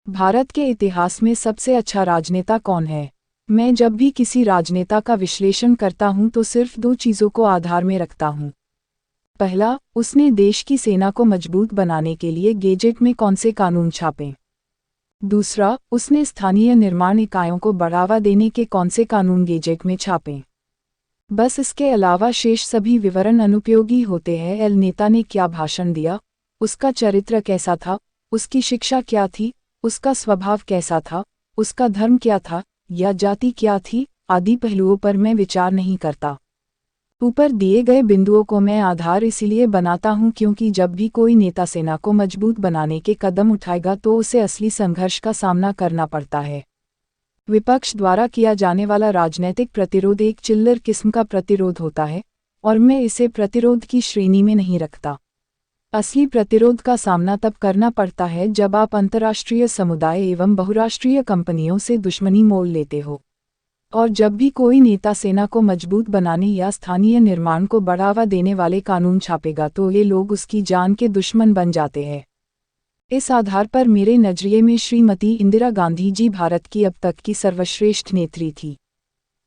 भारत के इतिहास में सबसे अच्छा राजनेता कौन है? मैं जब भी किसी राजनेता का विश्लेषण करता हूं तो सिर्फ दो चीज़ों को आधार में रखता हूं। पहला, उसने देश की सेना को मजबूत बनाने के लिए गेजेट में कौन से कानून छापे। दूसरा, उसने स्थानीय निर्माण इकाइयों को बढ़ावा देने के कौन से कानून गेजेट में छापे। बस इसके अलावा शेष सभी विवरण अनुपयोगी होते हैं। एल नेता ने क्या भाषण दिया, उसका चरित्र कैसा था, उसकी शिक्षा क्या थी, उसका स्वभाव कैसा था, उसका धर्म क्या था या जाति क्या थी, आदि पहलुओं पर मैं विचार नहीं करता। ऊपर दिए गए बिंदुओं को मैं आधार इसलिए बनाता हूं क्योंकि जब भी कोई नेता सेना को मजबूत बनाने के कदम उठाएगा तो उसे असली संघर्ष का सामना करना पड़ता है। विपक्ष द्वारा किया जाने वाला राजनैतिक प्रतिरोध एक चिल्लर किस्म का प्रतिरोध होता है और मैं इसे प्रतिरोध की श्रेणी में नहीं रखता। असली प्रतिरोध का सामना तब करना पड़ता है जब आप अंतर्राष्ट्रीय समुदाय एवं बहुराष्ट्रीय कंपनियों से दुश्मनी मोल लेते हो, और जब भी कोई नेता सेना को मजबूत बनाने या स्थानीय निर्माण को बढ़ावा देने वाले कानून छापेगा तो ये लोग उसकी जान के दुश्मन बन जाते हैं। इस आधार पर मेरे नजरिए में श्रीमती इंदिरा गांधी जी भारत की अब तक की सर्वश्रेष्ठ नेत्री थी।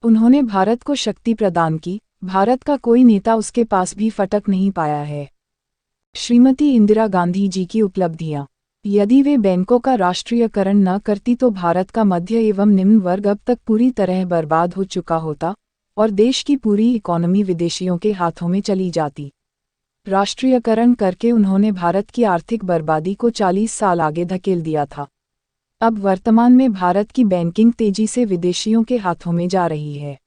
उन्होंने भारत को शक्ति प्रदान की, भारत का कोई नेता उसके पास भी फटक नहीं पाया है। श्रीमती इंदिरा गांधी जी की उपलब्धियां, यदि वे बैंकों का राष्ट्रीयकरण न करती तो भारत का मध्य एवं निम्न वर्ग अब तक पूरी तरह बर्बाद हो चुका होता और देश की पूरी इकोनॉमी विदेशियों के हाथों में चली जाती। राष्ट्रीयकरण करके उन्होंने भारत की आर्थिक बर्बादी को 40 साल आगे धकेल दिया था। अब वर्तमान में भारत की बैंकिंग तेजी से विदेशियों के हाथों में जा रही है।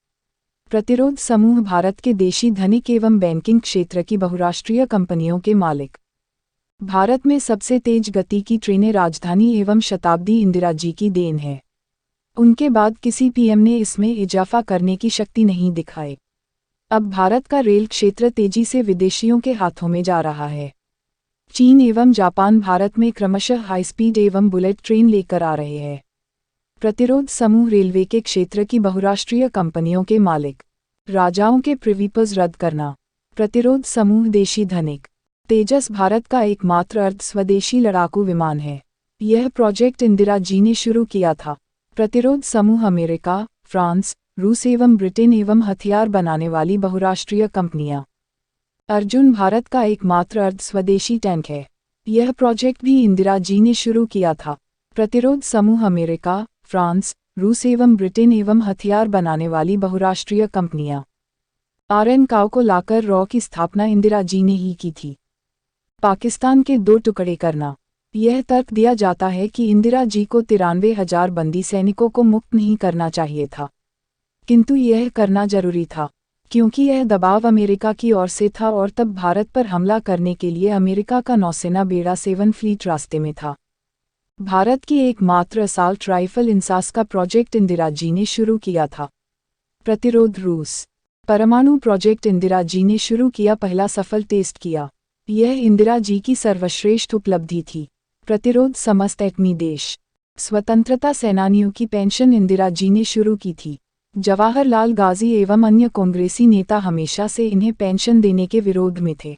प्रतिरोध समूह भारत के देशी धनिक एवं बैंकिंग क्षेत्र की बहुराष्ट्रीय कंपनियों के मालिक। भारत में सबसे तेज गति की ट्रेनें राजधानी एवं शताब्दी इंदिरा जी की देन है। उनके बाद किसी पीएम ने इसमें इजाफा करने की शक्ति नहीं दिखाई। अब भारत का रेल क्षेत्र तेजी से विदेशियों के हाथों में जा रहा है। चीन एवं जापान भारत में क्रमशः हाई स्पीड एवं बुलेट ट्रेन लेकर आ रहे हैं। प्रतिरोध समूह रेलवे के क्षेत्र की बहुराष्ट्रीय कंपनियों के मालिक। राजाओं के प्रिविलेज रद्द करना। प्रतिरोध समूह देशी धनिक। तेजस भारत का एकमात्र अर्ध स्वदेशी लड़ाकू विमान है। यह प्रोजेक्ट इंदिरा जी ने शुरू किया था। प्रतिरोध समूह अमेरिका, फ्रांस, रूस एवं ब्रिटेन एवं हथियार बनाने वाली बहुराष्ट्रीय कंपनियां। अर्जुन भारत का एकमात्र अर्ध स्वदेशी टैंक है। यह प्रोजेक्ट भी इंदिरा जी ने शुरू किया था। प्रतिरोध समूह अमेरिका, फ्रांस, रूस एवं ब्रिटेन एवं हथियार बनाने वाली बहुराष्ट्रीय कंपनियां। आरएन काव को लाकर रॉ की स्थापना इंदिरा जी ने ही की थी। पाकिस्तान के 2 टुकड़े करना। यह तर्क दिया जाता है कि इंदिरा जी को 93,000 बंदी सैनिकों को मुक्त नहीं करना चाहिए था, किंतु यह करना जरूरी था क्योंकि यह दबाव अमेरिका की ओर से था और तब भारत पर हमला करने के लिए अमेरिका का नौसेना बेड़ा 7 फ्लीट रास्ते में था। भारत की एकमात्र असाल्ट राइफल इंसास का प्रोजेक्ट इंदिरा जी ने शुरू किया था। प्रतिरोध रूस। परमाणु प्रोजेक्ट इंदिरा जी ने शुरू किया, पहला सफल टेस्ट किया। यह इंदिरा जी की सर्वश्रेष्ठ उपलब्धि थी। प्रतिरोध समस्त एटमी देश। स्वतंत्रता सेनानियों की पेंशन इंदिरा जी ने शुरू की थी। जवाहरलाल गाजी एवं अन्य कांग्रेसी नेता हमेशा से इन्हें पेंशन देने के विरोध में थे।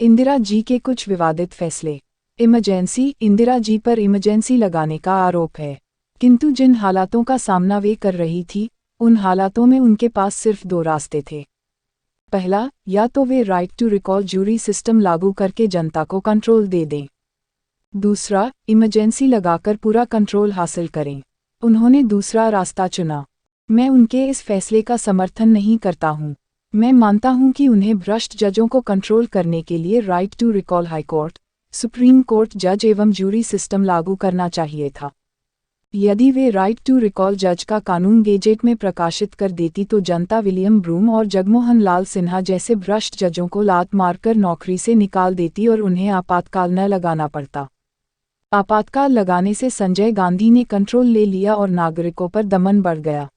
इंदिरा जी के कुछ विवादित फैसले। इमरजेंसी। इंदिरा जी पर इमरजेंसी लगाने का आरोप है, किंतु जिन हालातों का सामना वे कर रही थी उन हालातों में उनके पास सिर्फ 2 रास्ते थे। पहला, या तो वे right to recall jury system लागू करके जनता को कंट्रोल दे दें। दूसरा, इमरजेंसी लगाकर पूरा कंट्रोल हासिल करें। उन्होंने दूसरा रास्ता चुना। मैं उनके इस फैसले का समर्थन नहीं करता हूं। मैं मानता हूं कि उन्हें भ्रष्ट जजों को कंट्रोल करने के लिए right to recall high court, supreme court जज एवं जूरी सिस्टम लागू करना चाहिए था। यदि वे राइट टू रिकॉल जज का कानून गेजेट में प्रकाशित कर देती तो जनता विलियम ब्रूम और जगमोहन लाल सिन्हा जैसे भ्रष्ट जजों को लात मारकर नौकरी से निकाल देती और उन्हें आपातकाल न लगाना पड़ता। आपातकाल लगाने से संजय गांधी ने कंट्रोल ले लिया और नागरिकों पर दमन बढ़ गया।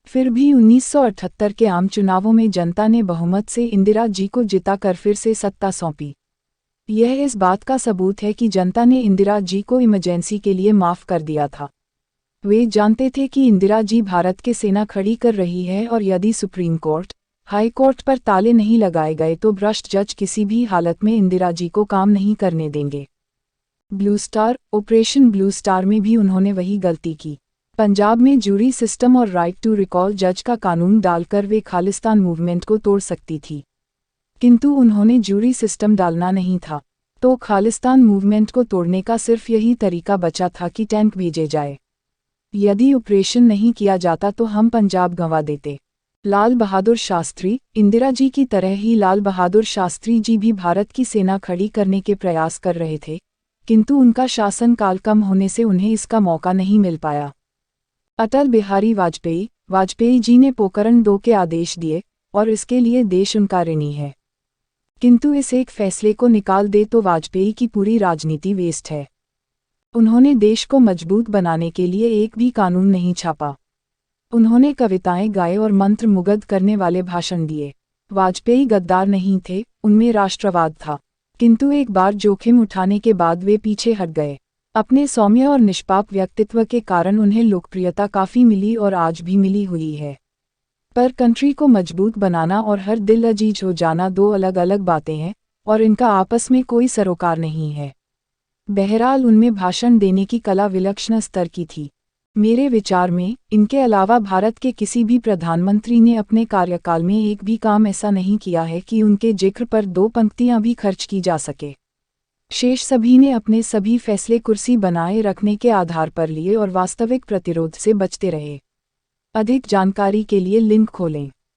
फिर भी 1978 के आम चुनावों में जनता ने बहुमत से इंदिरा जी को जिताकर फिर से सत्ता सौंपी। यह इस बात का सबूत है कि जनता ने इंदिरा जी को इमरजेंसी के लिए माफ कर दिया था। वे जानते थे कि इंदिरा जी भारत के सेना खड़ी कर रही है और यदि सुप्रीम कोर्ट, हाई कोर्ट पर ताले नहीं लगाए गए तो भ्रष्ट जज किसी भी हालत में इंदिरा जी को काम नहीं करने देंगे। Blue star, operation blue star में भी उन्होंने वही गलती की। पंजाब में जूरी सिस्टम और राइट टू रिकॉल जज का कानून डालकर वे खालिस्तान मूवमेंट को तोड़ सकती थी, किंतु उन्होंने जूरी सिस्टम डालना नहीं था, तो खालिस्तान मूवमेंट को तोड़ने का सिर्फ यही तरीका बचा था कि टैंक भेजे जाए। यदि ऑपरेशन नहीं किया जाता तो हम पंजाब गंवा देते। लाल बहादुर शास्त्री, इंदिरा जी की तरह ही लाल बहादुर शास्त्री जी भी भारत की सेना खड़ी करने के प्रयास कर रहे थे, किंतु उनका शासनकाल कम होने से उन्हें इसका मौका नहीं मिल पाया। अटल बिहारी वाजपेयी जी ने पोखरण 2 के आदेश दिए और इसके लिए देश उनका ऋणी है, किंतु इस एक फैसले को निकाल दे तो वाजपेयी की पूरी राजनीति वेस्ट है। उन्होंने देश को मजबूत बनाने के लिए एक भी कानून नहीं छापा। उन्होंने कविताएं गाए और मंत्र मुग्ध करने वाले भाषण दिए। वाजपेयी गद्दार नहीं थे, उनमें राष्ट्रवाद था, किंतु एक बार जोखिम उठाने के बाद वे पीछे हट गए। अपने सौम्य और निष्पाप व्यक्तित्व के कारण उन्हें लोकप्रियता काफ़ी मिली और आज भी मिली हुई है। पर कंट्री को मजबूत बनाना और हर दिल अजीज हो जाना 2 अलग अलग बातें हैं और इनका आपस में कोई सरोकार नहीं है। बहरहाल उनमें भाषण देने की कला विलक्षण स्तर की थी। मेरे विचार में इनके अलावा भारत के किसी भी प्रधानमंत्री ने अपने कार्यकाल में एक भी काम ऐसा नहीं किया है कि उनके जिक्र पर 2 पंक्तियां भी खर्च की जा सके। शेष सभी ने अपने सभी फैसले कुर्सी बनाए रखने के आधार पर लिए और वास्तविक प्रतिरोध से बचते रहे। अधिक जानकारी के लिए लिंक खोलें।